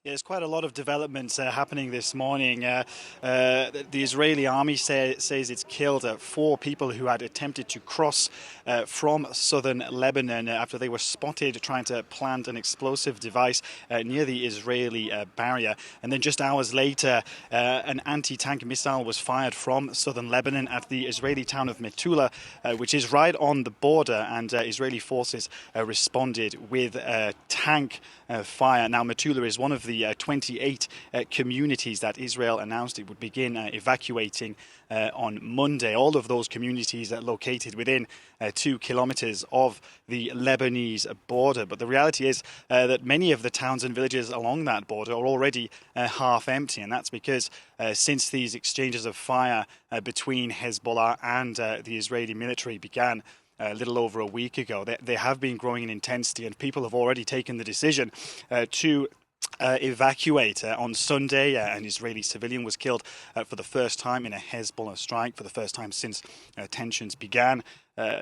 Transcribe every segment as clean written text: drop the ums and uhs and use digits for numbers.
Yeah, there's quite a lot of developments happening this morning. The Israeli army says it's killed 4 people who had attempted to cross from southern Lebanon after they were spotted trying to plant an explosive device near the Israeli barrier. And then just hours later, an anti-tank missile was fired from southern Lebanon at the Israeli town of Metula, which is right on the border, and Israeli forces responded with tank fire. Now, Metula is one of the 28 communities that Israel announced it would begin evacuating on Monday. All of those communities are located within 2 kilometers of the Lebanese border. But the reality is that many of the towns and villages along that border are already half empty. And that's because since these exchanges of fire between Hezbollah and the Israeli military began a little over a week ago, they have been growing in intensity, and people have already taken the decision to evacuate. On Sunday, an Israeli civilian was killed for the first time in a Hezbollah strike, for the first time since tensions began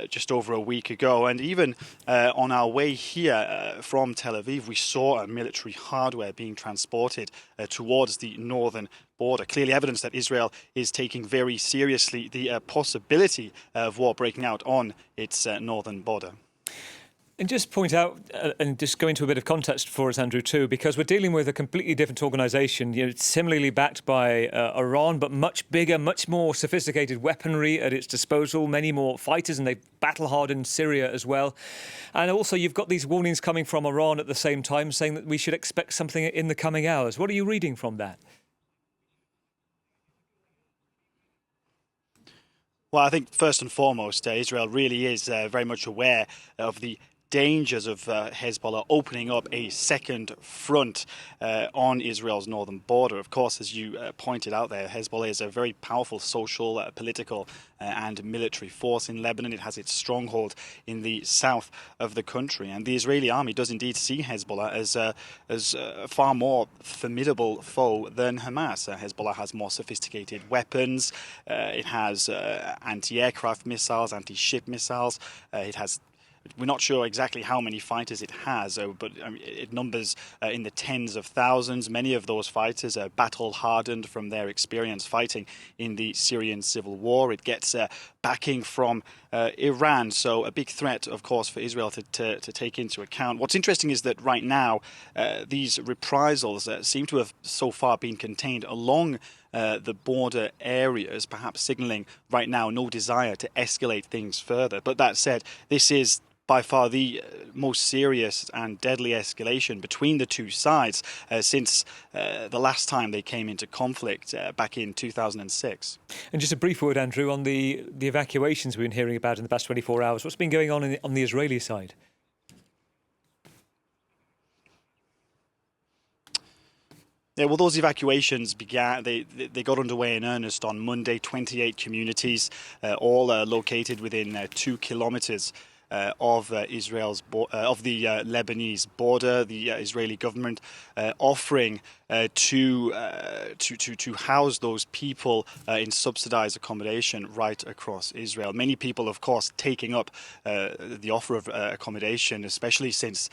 just over a week ago. And even on our way here from Tel Aviv, we saw military hardware being transported towards the northern border. Clearly evidence that Israel is taking very seriously the possibility of war breaking out on its northern border. And just point out, and just go into a bit of context for us, Andrew, too, because we're dealing with a completely different organisation, similarly backed by Iran, but much bigger, much more sophisticated weaponry at its disposal, many more fighters, and they've battle-hardened Syria as well. And also you've got these warnings coming from Iran at the same time, saying that we should expect something in the coming hours. What are you reading from that? Well, I think first and foremost, Israel really is very much aware of the dangers of Hezbollah opening up a second front on Israel's northern border. Of course, as you pointed out there, Hezbollah is a very powerful social, political and military force in Lebanon. It has its stronghold in the south of the country. And the Israeli army does indeed see Hezbollah as a far more formidable foe than Hamas. Hezbollah has more sophisticated weapons. It has anti-aircraft missiles, anti-ship missiles. We're not sure exactly how many fighters it has, but it numbers in the tens of thousands. Many of those fighters are battle-hardened from their experience fighting in the Syrian civil war. It gets backing from Iran, so a big threat, of course, for Israel to take into account. What's interesting is that right now, these reprisals seem to have so far been contained along the border areas, perhaps signalling right now no desire to escalate things further. But that said, this is by far the most serious and deadly escalation between the two sides since the last time they came into conflict back in 2006. And just a brief word, Andrew, on the evacuations we've been hearing about in the past 24 hours. What's been going on the Israeli side? Yeah, well, those evacuations began. They got underway in earnest on Monday. 28 communities, all located within 2 kilometers of the Lebanese border. The Israeli government offering to house those people in subsidized accommodation right across Israel. Many people, of course, taking up the offer of accommodation, especially since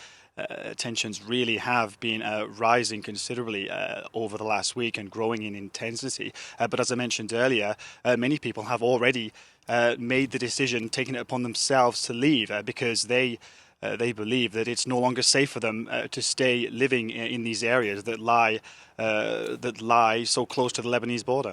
tensions really have been rising considerably over the last week and growing in intensity. But as I mentioned earlier, many people have already made the decision, taken it upon themselves to leave because they believe that it's no longer safe for them to stay living in these areas that lie so close to the Lebanese border.